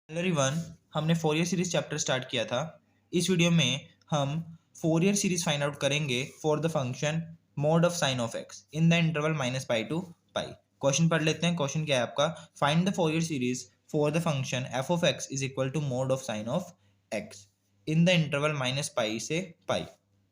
Hello everyone, हमने Fourier series chapter start किया था। इस वीडियो में हम फोरियर सीरीज फाइंड आउट करेंगे for the function mod of sine of x in the interval -पाई टू पाई। क्वेश्चन पढ़ लेते हैं। क्वेश्चन क्या है आपका? Find the Fourier series for the function f of x is equal to mod of sine of x in the interval -पाई से pi.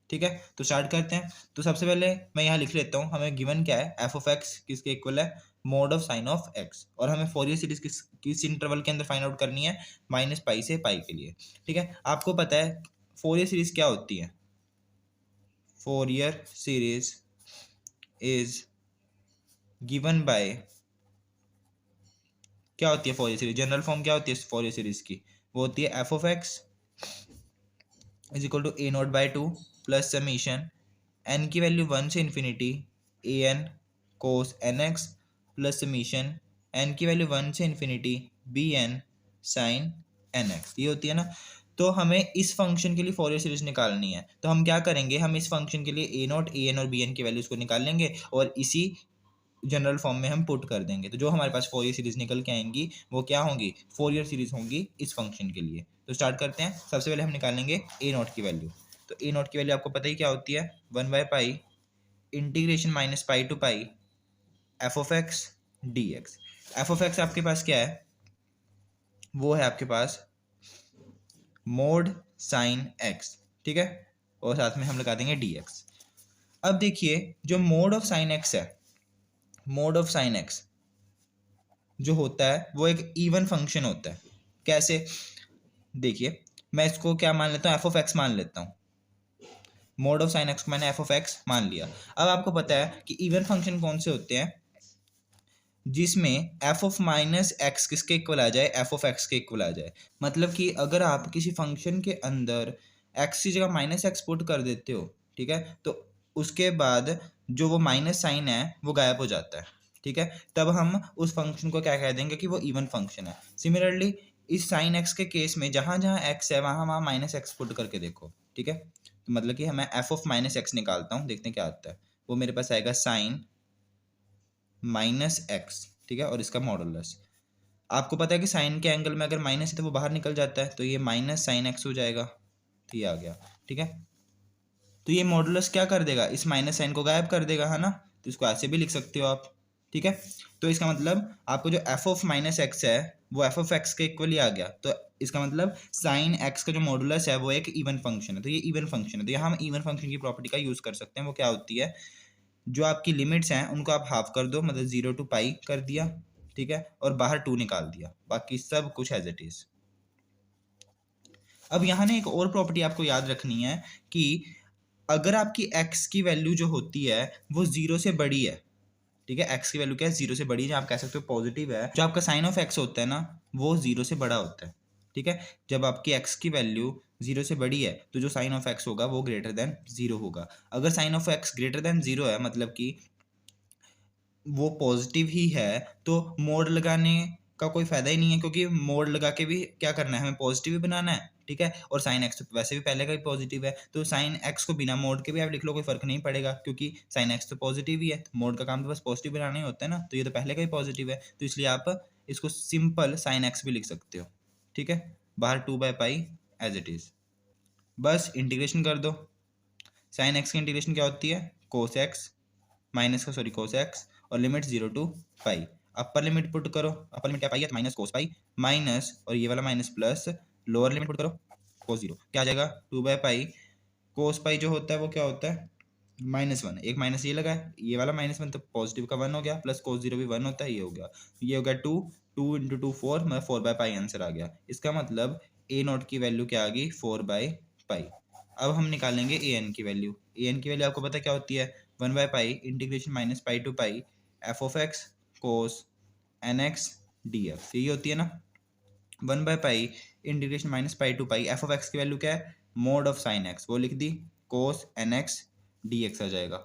ठीक है, तो स्टार्ट करते हैं। तो सबसे पहले मैं यहाँ लिख लेता हूँ, हमें गिवन क्या है, एफ ऑफ एक्स किसके इक्वल है, mod of sine of x, और हमें फोरियर सीरीज किस इंटरवल के अंदर फाइंड आउट करनी है, -पाई से पाई के लिए। ठीक है, आपको पता है फोरियर सीरीज क्या होती है? Fourier series is given by, क्या होती है फोरियर सीरीज? जनरल फॉर्म क्या होती है फोरियर सीरीज की? वो होती है f of x is equal to a naught by two plus summation n की वैल्यू 1 से infinity a n cos n x plus summation n की वैल्यू 1 से infinity b n sine n x. ये होती है ना। तो हमें इस फंक्शन के लिए फोरियर सीरीज निकालनी है, तो हम क्या करेंगे, हम इस फंक्शन के लिए ए नॉट ए एन और बी एन की वैल्यूज को निकाल लेंगे और इसी जनरल फॉर्म में हम पुट कर देंगे। तो जो हमारे पास फोरियर सीरीज निकल के आएंगी वो क्या होंगी? फोरियर सीरीज होंगी इस फंक्शन के लिए। तो स्टार्ट करते हैं। सबसे पहले हम निकालेंगे ए नॉट की वैल्यू। तो ए नॉट की वैल्यू आपको पता ही क्या होती है, 1/पाई इंटीग्रेशन -पाई to pi f of x d x. F of x आपके पास क्या है? वो है आपके पास मोड साइन एक्स। ठीक है, और साथ में हम लगा देंगे डी एक्स। अब देखिए, जो मोड ऑफ साइन एक्स है, मोड ऑफ साइन एक्स जो होता है वो एक इवन फंक्शन होता है। कैसे? देखिए, मैं इसको क्या मान लेता हूँ, एफ ऑफ एक्स मान लेता हूँ। मोड ऑफ साइन एक्स को मैंने एफ ऑफ एक्स मान लिया। अब आपको पता है कि इवन फंक्शन कौन से होते हैं? जिसमें एफ ऑफ माइनस एक्स किसके इक्वल आ जाए, एफ ऑफ एक्स के इक्वल आ जाए। मतलब कि अगर आप किसी फंक्शन के अंदर एक्स की जगह -एक्स पुट कर देते हो, ठीक है, तो उसके बाद जो वो माइनस साइन है वो गायब हो जाता है। ठीक है, तब हम उस फंक्शन को क्या कह देंगे कि वो इवन फंक्शन है। सिमिलरली इस साइन एक्स के केस में जहाँ जहाँ एक्स है वहाँ वहाँ -एक्स पुट करके देखो। ठीक है, तो मतलब कि मैं एफ ऑफ -एक्स निकालता हूँ, देखते हैं क्या आता है। वो मेरे पास आएगा साइन -एक्स। ठीक है, और इसका मॉडुलस आपको पता है कि साइन के एंगल में अगर माइनस है तो वो बाहर निकल जाता है, तो ये -sin x हो जाएगा। तो ये आ गया। ठीक है, तो ये मॉडुलस क्या कर देगा, इस माइनस साइन को गायब कर देगा, है ना। तो इसको ऐसे भी लिख सकते हो आप। ठीक है, तो इसका मतलब आपको जो एफ ऑफ -एक्स है वो एफ ऑफ एक्स के इक्वल ही आ गया। तो इसका मतलब साइन एक्स का जो मॉडुलस है वो एक इवन फंक्शन है। तो ये इवन फंक्शन है, तो यहाँ हम इवन फंक्शन की प्रॉपर्टी का यूज कर सकते हैं। वो क्या होती है, जो आपकी लिमिट्स हैं उनको आप हाफ कर दो, मतलब 0 to पाई कर दिया। ठीक है, और बाहर 2 निकाल दिया, बाकी सब कुछ एज इट इज। अब यहाँ ने एक और प्रॉपर्टी आपको याद रखनी है कि अगर आपकी x की वैल्यू जो होती है वो 0 से बड़ी है, ठीक है, x की वैल्यू क्या है, 0 से बड़ी है, आप कह सकते हो पॉजिटिव है, जो आपका साइन ऑफ x होता है ना वो 0 से बड़ा होता है। ठीक है, जब आपकी x की वैल्यू 0 से बड़ी है तो जो साइन ऑफ x होगा वो ग्रेटर देन 0 होगा। अगर sine of x greater than 0 है, मतलब कि वो पॉजिटिव ही है, तो मोड लगाने का कोई फ़ायदा ही नहीं है, क्योंकि मोड लगा के भी क्या करना है, हमें पॉजिटिव ही बनाना है। ठीक है, और साइन एक्स तो वैसे भी पहले का ही पॉजिटिव है, तो साइन एक्स को बिना मोड के भी आप लिख लो, कोई फ़र्क नहीं पड़ेगा, क्योंकि साइन एक्स तो पॉजिटिव ही है। मोड का काम तो बस पॉजिटिव बनाना ही होता है ना, तो ये तो पहले का ही पॉजिटिव है, तो इसलिए आप इसको सिंपल साइन एक्स भी लिख सकते हो। ठीक है, बाहर 2/पाई एज इट इज़, बस इंटीग्रेशन कर दो। साइन एक्स की इंटीग्रेशन क्या होती है, कोस एक्स माइनस का, सॉरी, कोस एक्स, और limit 0 to pi. Upper limit put करो, अपर लिमिट क्या पाई है, तो माइनस कोस पाई, माइनस और ये वाला minus plus, lower limit put करो, कोस 0 क्या आ जाएगा, 2/पाई। कोस पाई जो होता है वो क्या होता है, -1, एक माइनस ये लगा है, ये वाला -1 तो पॉजिटिव का 1 हो गया, प्लस कोस 0 भी 1 होता है, ये हो गया, ये हो गया 2, 2 इंटू 2 4, मतलब 4/पाई आंसर आ गया। इसका मतलब ए नॉट की वैल्यू क्या आ गई, 4/पाई। अब हम निकालेंगे ए एन की वैल्यू। ए एन की वैल्यू आपको पता है क्या होती है, 1/पाई इंटीग्रेशन -पाई to pi f of x cos n x d x, यही होती है ना। 1/पाई इंटीग्रेशन -पाई to pi f of x की वैल्यू क्या है, मोड ऑफ साइन एक्स, वो लिख दी, cos n x d x आ जाएगा।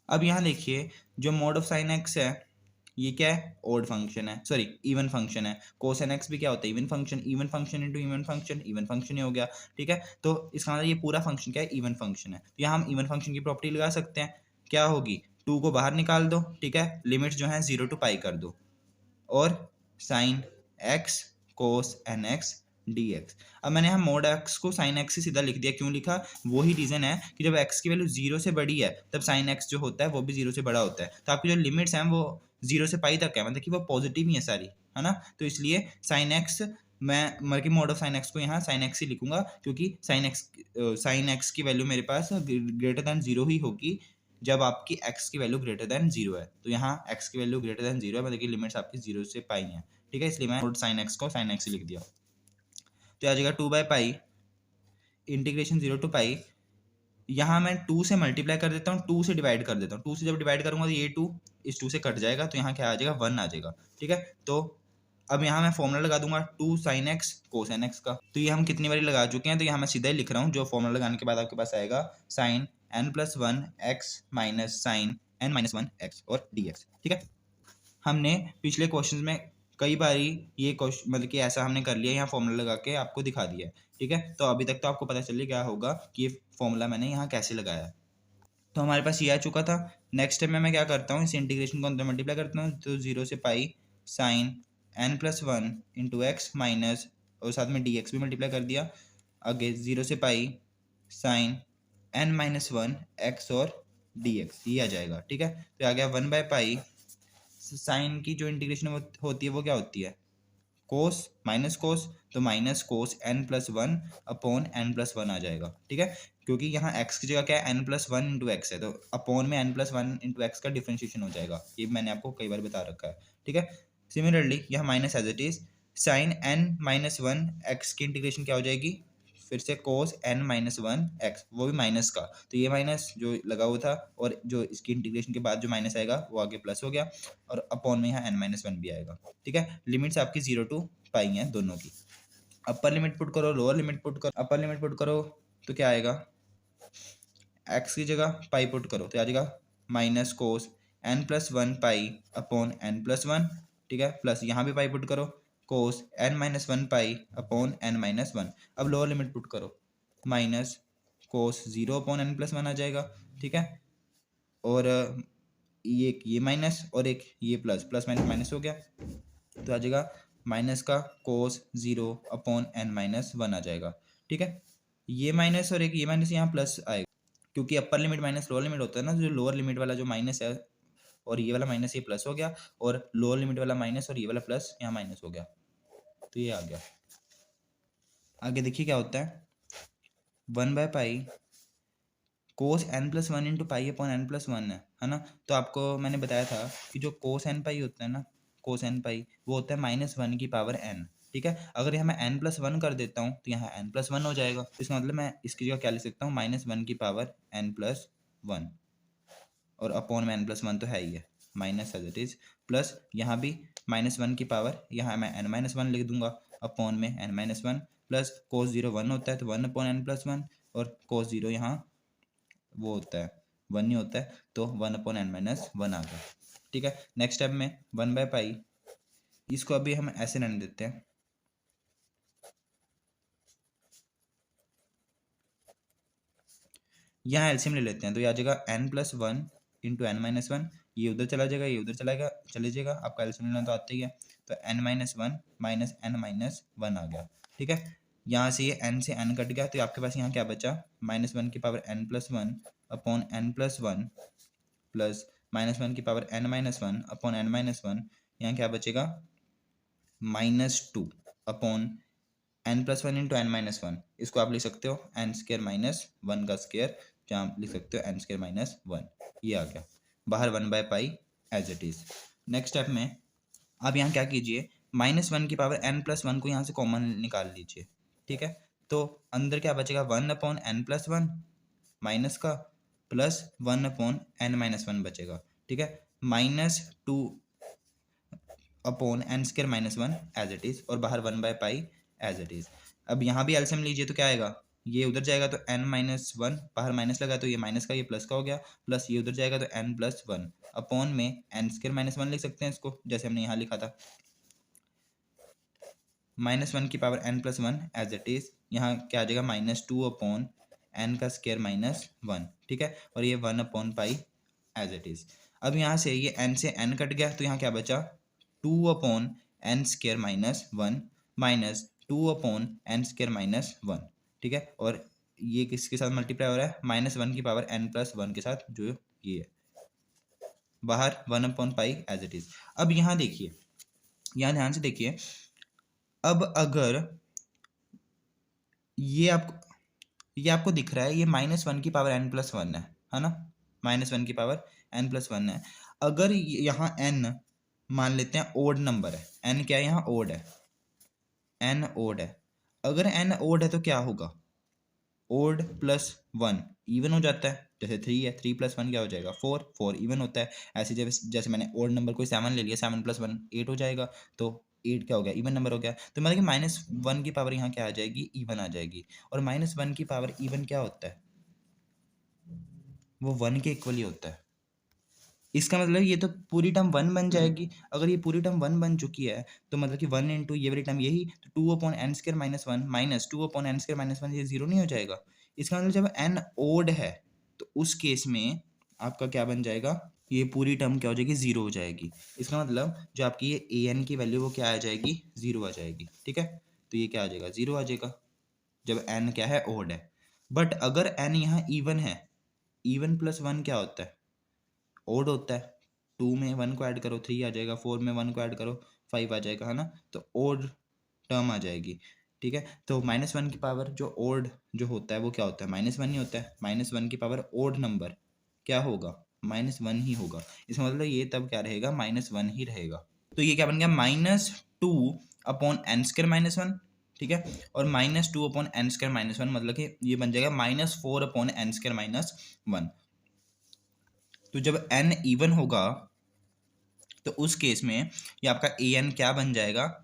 अब यहाँ देखिए, जो मोड ऑफ साइन एक्स है ये क्या है, ओड फंक्शन है, सॉरी इवन फंक्शन है। कोस एन एक्स भी क्या होता है, even function, even function into even function, even function ही हो गया। ठीक है, तो इसका मतलब ये पूरा फंक्शन क्या है, इवन फंक्शन है। तो यहाँ हम इवन फंक्शन की प्रॉपर्टी लगा सकते हैं, क्या होगी, 2 को बाहर निकाल दो, ठीक है, लिमिट्स जो है 0 to पाई कर दो, और sine x cos n x d x. अब मैंने यहाँ मोड एक्स को साइन एक्स से सीधा लिख दिया। क्यों लिखा? वही रीज़न है कि जब एक्स की वैल्यू जीरो से बड़ी है तब साइन एक्स जो होता है वो भी जीरो से बड़ा होता है। तो आपकी जो लिमिट्स हैं वो जीरो से पाई तक है, मतलब कि वो पॉजिटिव ही है सारी, है ना। तो इसलिए साइन एक्स, मैं multi mode of sine x को यहाँ साइन एक्स ही लिखूंगा, क्योंकि साइन एक्स की वैल्यू मेरे पास ग्रेटर दैन जीरो ही होगी जब आपकी x की वैल्यू ग्रेटर दैन जीरो है। तो यहाँ x की वैल्यू ग्रेटर दैन जीरो है, मतलब कि लिमिट्स आपकी जीरो से पाई हैं, ठीक है। इसलिए मैं साइन एक्स को साइन एक्स ही लिख दिया। तो आ जाएगा 2/पाई इंटीग्रेशन 0 to पाई। यहाँ मैं 2 से मल्टीप्लाई कर देता हूँ, 2 से डिवाइड कर देता हूँ। 2 से जब डिवाइड करूँगा तो ये 2 इस 2 से कट जाएगा, तो यहाँ क्या आ जाएगा 1 आ जाएगा, ठीक है। तो अब यहाँ मैं फॉर्मूला लगा दूंगा 2 sin x cos n x का। तो ये हम कितनी बारी लगा चुके हैं, तो यहाँ मैं सीधा ही लिख रहा हूँ। जो फॉर्मूला लगाने के बाद आपके पास आएगा sin n+1 x minus sin n-1 x और dx, ठीक है। हमने पिछले क्वेश्चन में कई बारी ये क्वेश्चन, मतलब कि ऐसा हमने कर लिया, यहाँ फॉर्मूला लगा के आपको दिखा दिया है, ठीक है। तो अभी तक तो आपको पता चल गया होगा कि ये फॉर्मूला मैंने यहाँ कैसे लगाया है। तो हमारे पास ये आ चुका था। नेक्स्ट स्टेप में मैं क्या करता हूँ, इस इंटीग्रेशन को अंदर मल्टीप्लाई करता हूँ। तो 0 से pi sine n+1 into x minus, और साथ में डी एक्स भी मल्टीप्लाई कर दिया। आगे 0 से पाई साइन n-1 एक्स और डी एक्स, ये आ जाएगा, ठीक है। तो आ गया 1/पाई साइन की जो इंटीग्रेशन होती है वो क्या होती है, कोस माइनस कोस, तो minus cos n+1 upon n+1 आ जाएगा, ठीक है। क्योंकि यहाँ x की जगह क्या है, n+1 इंटू एक्स है, तो अपॉन में n+1 इंटू एक्स का डिफ्रेंशिएशन हो जाएगा। ये मैंने आपको कई बार बता रखा है, ठीक है। सिमिलरली यहाँ minus as it is sine n-1 x की इंटीग्रेशन क्या हो जाएगी, फिर से कोस n-1 एक्स, वो भी माइनस का, तो ये माइनस जो लगा हुआ था और जो इसकी इंटीग्रेशन के बाद जो माइनस आएगा वो आगे प्लस हो गया, और अपॉन में यहाँ n-1 भी आएगा, ठीक है। लिमिट्स आपकी 0 to पाई हैं दोनों की। अपर लिमिट पुट करो, लोअर लिमिट पुट करो। अपर लिमिट पुट करो तो क्या आएगा, x की जगह पाई पुट करो तो आ जाएगा minus cos n+1 pi upon n+1, ठीक है। प्लस यहाँ भी पाई पुट करो, कोस n-1 पाई अपॉन n-1। अब लोअर लिमिट पुट करो, माइनस कोस 0 अपॉन n+1 आ जाएगा, ठीक है। और ये माइनस और एक ये प्लस, प्लस माइनस माइनस हो गया, तो आ जाएगा माइनस का कोस 0 अपॉन n-1 आ जाएगा, ठीक है। ये माइनस और एक ये माइनस यहाँ प्लस आएगा, क्योंकि upper limit minus lower limit होता है ना। जो लोअर लिमिट वाला जो माइनस है और ये वाला माइनस, ये प्लस हो गया, और लोअर लिमिट वाला माइनस और ये वाला प्लस यहाँ माइनस हो गया, तो ये आ गया। आगे देखिए क्या होता है, 1/पाई कोस n+1 into pi upon n+1 है ना। तो आपको मैंने बताया था कि जो कोस n पाई होता है ना, कोस n पाई वो होता है -1 की पावर n, ठीक है। अगर यहाँ मैं n+1 कर देता हूँ तो यहाँ n+1 हो जाएगा। इसका मतलब मैं इसकी जगह क्या लिख सकता हूँ, -1 की पावर n+1, और अपॉन में n+1 तो है ही है, minus as it is, plus यहाँ भी -1 की पावर, यहाँ मैं n-1 लिख दूंगा अपॉन में n-1, प्लस कोस 0 1 होता है तो 1 अपॉन n+1, और कोस 0 यहाँ वो होता है 1 नहीं होता है, तो 1 अपॉन n-1 आ गया, ठीक है। नेक्स्ट स्टेप में 1/पाई, इसको अभी हम ऐसे रहने देते हैं। यहाँ एलसीएम ले लेते हैं, तो ये आ जाएगा n+1 इंटू n-1, ये उधर चला जाएगा, ये उधर चले जाएगा, आपका एलसीएम लेना तो आता ही है। तो n-1 माइनस n-1 आ गया, ठीक है। यहाँ से ये n से n कट गया, तो आपके पास यहाँ क्या बचा, -1 की power n+1 upon n+1 plus -1 की पावर n-1 अपॉन n-1, यहाँ क्या बचेगा, -2 अपॉन n+1 इंटू n-1। इसको आप लिख सकते हो n² - 1 का स्क्वायर, जहाँ आप लिख सकते हो n² - 1। ये आ गया बाहर one by pi as it is. Next step में आप यहाँ क्या कीजिए, -1 की पावर n+1 को यहाँ से कॉमन निकाल लीजिए, ठीक है। तो अंदर क्या बचेगा, 1 अपॉन n+1 माइनस का, प्लस 1 अपॉन n-1 बचेगा, ठीक है। -2 upon n² - 1 as it is, और बाहर 1/पाई एज इट इज। अब यहाँ भी एलसीएम लीजिए तो क्या आएगा, ये उधर जाएगा तो n-1, बाहर माइनस लगा तो ये माइनस का ये प्लस का हो गया, प्लस ये उधर जाएगा तो n+1 अपॉन में n² - 1 लिख सकते हैं इसको, जैसे हमने यहाँ लिखा था, -1 की power n+1 as it is. यहाँ क्या आ जाएगा, -2 अपॉन n² - 1, ठीक है। और ये 1 upon pi as it is. अब यहाँ से ये n से n कट गया, तो यहाँ क्या बचा, 2 अपॉन n² - 1 माइनस 2/n² - 1, ठीक है। और ये किसके साथ मल्टीप्लाई हो रहा है, -1n+1 के साथ, जो ये है बाहर 1/π एज इट इज। अब यहाँ देखिए, यहाँ ध्यान से देखिए, अब अगर ये आपको दिख रहा है, ये -1n+1 है ना, -1n+1 है। अगर यहाँ n मान लेते हैं ओड नंबर है, n क्या है यहाँ, ओड है, n ओड है। अगर n ओड है तो क्या होगा, ओड +1 इवन हो जाता है। जैसे 3 है, 3+1 क्या हो जाएगा, 4, 4 इवन होता है। ऐसे जैसे मैंने ओड नंबर कोई 7 ले लिया, 7+1 8 हो जाएगा, तो 8 क्या हो गया, इवन नंबर हो गया। तो मतलब कि -1 की पावर यहाँ क्या आ जाएगी, इवन आ जाएगी। और -1 की पावर इवन क्या होता है, वो 1 के इक्वल ही होता है। इसका मतलब ये तो पूरी टर्म 1 बन जाएगी। अगर ये पूरी टर्म 1 बन चुकी है तो मतलब कि 1 इंटू ये वाली टर्म यही, तो 2/n² - 1 माइनस 2/n² - 1, ये 0 नहीं हो जाएगा। इसका मतलब जब n ओड है तो उस केस में आपका क्या बन जाएगा, ये पूरी टर्म क्या हो जाएगी, 0 हो जाएगी। इसका मतलब जो आपकी ये an की वैल्यू वो क्या आ जाएगी, 0 आ जाएगी, ठीक है। तो ये क्या आ जाएगा, 0 आ जाएगा जब n क्या है, ओड है। बट अगर n यहाँ इवन है, इवन +1 क्या होता है, ओड होता है। 2 में 1 को ऐड करो 3 आ जाएगा, 4 में 1 को ऐड करो 5 आ जाएगा, है ना। तो ओड टर्म आ जाएगी, ठीक है। तो -1 की पावर जो ओड जो होता है वो क्या होता है, -1 ही होता है। -1 की पावर ओड नंबर क्या होगा, -1 ही होगा। इसका मतलब ये तब क्या रहेगा, -1 ही रहेगा। तो ये क्या बन गया, -2/n² - 1, ठीक है। और -2/n² - 1 मतलब कि ये बन जाएगा -4/n² - 1। तो जब n इवन होगा तो उस केस में ये आपका an क्या बन जाएगा,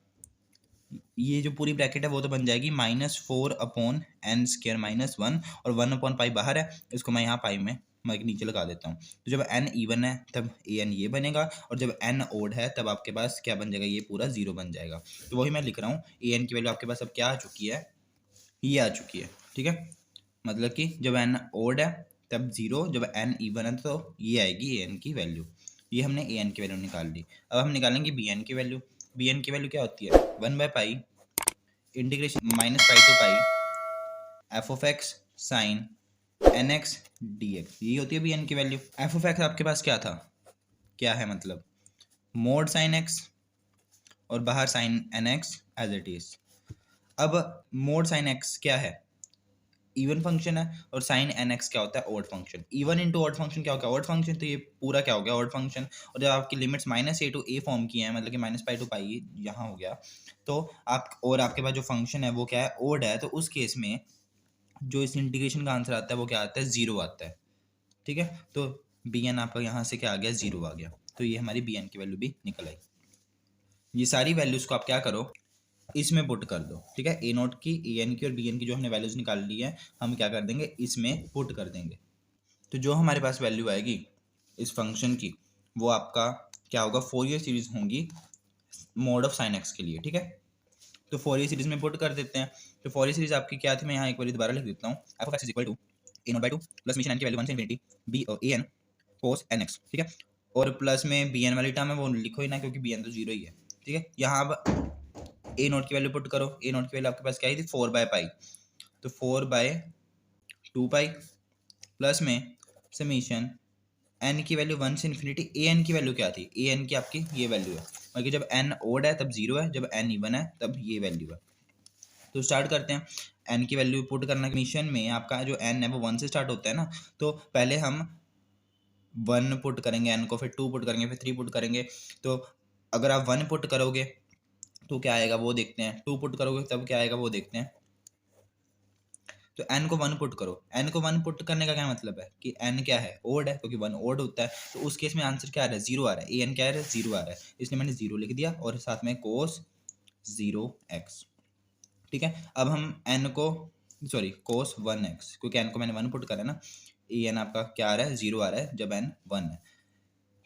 ये जो पूरी ब्रैकेट है वो तो बन जाएगी -4/n² - 1, और 1/π बाहर है, इसको मैं यहाँ पाई में मैं नीचे लगा देता हूँ। तो जब n इवन है तब an ये बनेगा, और जब n ओड है तब आपके पास क्या बन जाएगा, ये पूरा 0 बन जाएगा। तो वही मैं लिख रहा हूँ, an की वैल्यू आपके पास अब क्या आ चुकी है, ये आ चुकी है, ठीक है। मतलब कि जब n ओड है तब 0, जब n इवन है तो ये आएगी an की वैल्यू। ये हमने an की वैल्यू निकाल ली। अब हम निकालेंगे bn की वैल्यू। bn की वैल्यू क्या होती है, 1/π integration -π f of x sin nx dx, यही होती है bn की वैल्यू। f of x आपके पास क्या था, क्या है मतलब मोड sin x और बाहर sin nx as it is. अब मोड sin x क्या है, इवन फंक्शन है, और साइन एन एक्स क्या होता है, odd function. Even into odd function क्या होगा, ऑड फंक्शन। तो ये पूरा क्या हो गया, ऑड फंक्शन। और जब आपकी limits -a to a form की हैं, मतलब कि -π to π यहाँ हो गया, तो आप और आपके पास जो फंक्शन है वो क्या है, ऑड है, तो उस केस में जो इस इंटीग्रेशन का आंसर आता है वो क्या आता है, 0 आता है, ठीक है। तो बी एन आपका यहाँ से क्या आ गया, 0 आ गया। तो ये हमारी बी एन की वैल्यू भी निकल आई। ये सारी वैल्यूज को आप क्या करो, इसमें पुट कर दो, ठीक है। ए नोट की, ए एन की और बी एन की जो हमने वैल्यूज निकाल ली है, हम क्या कर देंगे, इसमें पुट कर देंगे। तो जो हमारे पास वैल्यू आएगी इस फंक्शन की, वो आपका क्या होगा, फोरियर सीरीज होंगी मोड ऑफ साइन एक्स के लिए, ठीक है। तो फोरियर सीरीज में पुट कर देते हैं। तो फोरियर सीरीज आपकी क्या थी, मैं यहाँ एक बार दोबारा लिख देता हूँ। F of x is equal to a0/2 plus summation n की वैल्यू 1 से infinity b a n cos n x, ठीक है। और प्लस में बी एन वाली टर्म है वो लिखो ही ना, क्योंकि बी एन तो 0 ही है, ठीक है। यहाँ अब ए नोट की वैल्यू पुट करो। ए नोट की वैल्यू आपके पास क्या आई थी, 4/π। तो 4/2π प्लस में समीशन एन की वैल्यू 1 से इन्फिनिटी। ए एन की वैल्यू क्या थी, ए एन की आपकी ये वैल्यू है, मतलब जब एन ओड है तब 0 है, जब एन इवन है तब ये वैल्यू है। तो स्टार्ट करते हैं। एन की वैल्यू पुट करना, मिशन में आपका जो एन है वो 1 से स्टार्ट होता है ना, तो पहले हम 1 पुट करेंगे एन को, फिर 2 पुट करेंगे, फिर 3 पुट करेंगे। तो अगर आप 1 पुट करोगे तो क्या आएगा वो देखते हैं, 2 पुट करोगे तब क्या आएगा वो देखते हैं। तो n को 1 पुट करो। n को 1 पुट करने का क्या मतलब है कि n क्या है, ओड है, क्योंकि 1 ओड होता है। तो उस केस में आंसर क्या आ रहा है, 0 आ रहा है। an क्या आ रहा है, 0 आ रहा है, इसलिए मैंने 0 लिख दिया और साथ में cos 0x, ठीक है। अब हम n को cos 1x, क्योंकि n को मैंने 1 पुट करा ना, an आपका क्या आ रहा है, 0 आ रहा है जब n 1 है।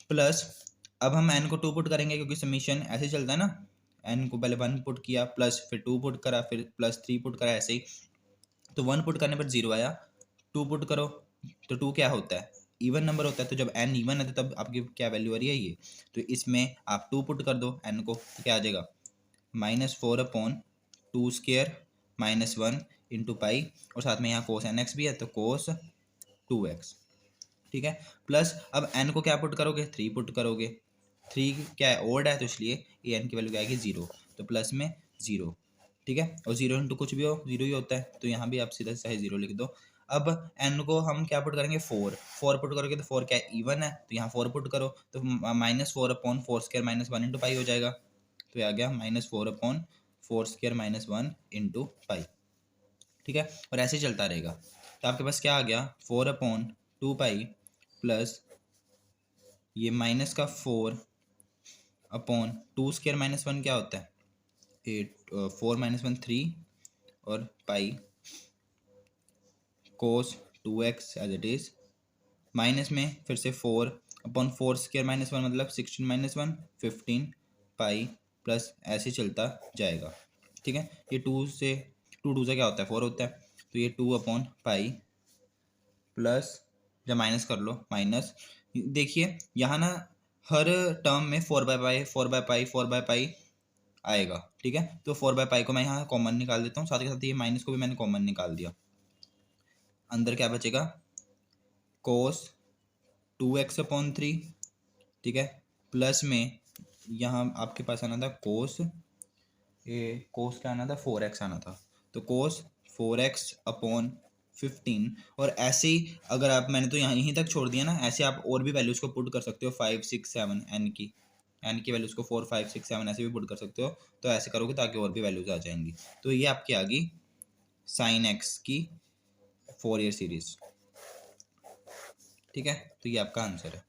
प्लस अब हम n को 2 पुट करेंगे, क्योंकि समीशन ऐसे चलता है ना, n को पहले 1 पुट किया, प्लस फिर 2 पुट करा, फिर प्लस 3 पुट करा, ऐसे ही। तो 1 पुट करने पर 0 आया, 2 पुट करो तो 2 क्या होता है, इवन नंबर होता है। तो जब n इवन है तो तब आपकी क्या वैल्यू आ रही है, ये। तो इसमें आप 2 पुट कर दो n को, तो क्या आ जाएगा, -4/n² two square minus one into pi, और साथ में यहाँ कोस एन एक्स भी है तो कोस टू एक्स, ठीक है। प्लस अब एन को क्या पुट करोगे, 3 पुट करोगे, 3 क्या है, ओड है, तो इसलिए ये एन की वैल्यू क्या आएगी 0, तो प्लस में 0, ठीक है। और 0 इंटू कुछ भी हो 0 ही होता है, तो यहाँ भी आप सीधा चाहे 0 लिख दो। अब एन को हम क्या पुट करेंगे, 4 पुट करोगे तो 4 क्या है, इवन है, तो यहाँ 4 पुट करो, तो minus 4 upon 4 square minus 1 into pi हो जाएगा, तो ये आ गया minus 4 upon 4 square minus 1 into pi, ठीक है। और ऐसे चलता रहेगा, तो आपके पास क्या आ गया, 4 अपॉन 2 पाई प्लस ये माइनस का 4 अपॉन 2 स्क्वायर माइनस 1 क्या होता है, 4 माइनस 1 3, और pi cos 2x as it is, minus में फिर से 4 अपॉन 4 स्क्वायर माइनस 1 मतलब 16 माइनस 1 15 पाई, प्लस ऐसे चलता जाएगा, ठीक है। ये 2 से 2 से क्या होता है, 4 होता है, तो ये 2 अपॉन पाई प्लस, जब माइनस कर लो माइनस, देखिए यहाँ ना हर टर्म में 4/पाई 4/पाई 4/पाई आएगा, ठीक है। तो 4/पाई को मैं यहाँ कॉमन निकाल देता हूँ, साथ के साथ ये माइनस को भी मैंने कॉमन निकाल दिया, अंदर क्या बचेगा, कोस 2x अपॉन 3, ठीक है, प्लस में यहाँ आपके पास आना था कोस, ये कोस क्या आना था, 4x आना था, तो कोस 4x अपॉन 15, और ऐसे ही अगर आप, मैंने तो यहाँ यहीं तक छोड़ दिया ना, ऐसे आप और भी वैल्यूज़ को पुट कर सकते हो, 5 6 7 एन की वैल्यूज़ को 4 5 6 7 ऐसे भी पुट कर सकते हो, तो ऐसे करोगे ताकि और भी वैल्यूज़ आ जाएंगी। तो ये आपकी आ गई साइन एक्स की 4 ईयर सीरीज, ठीक है, तो ये आपका आंसर है।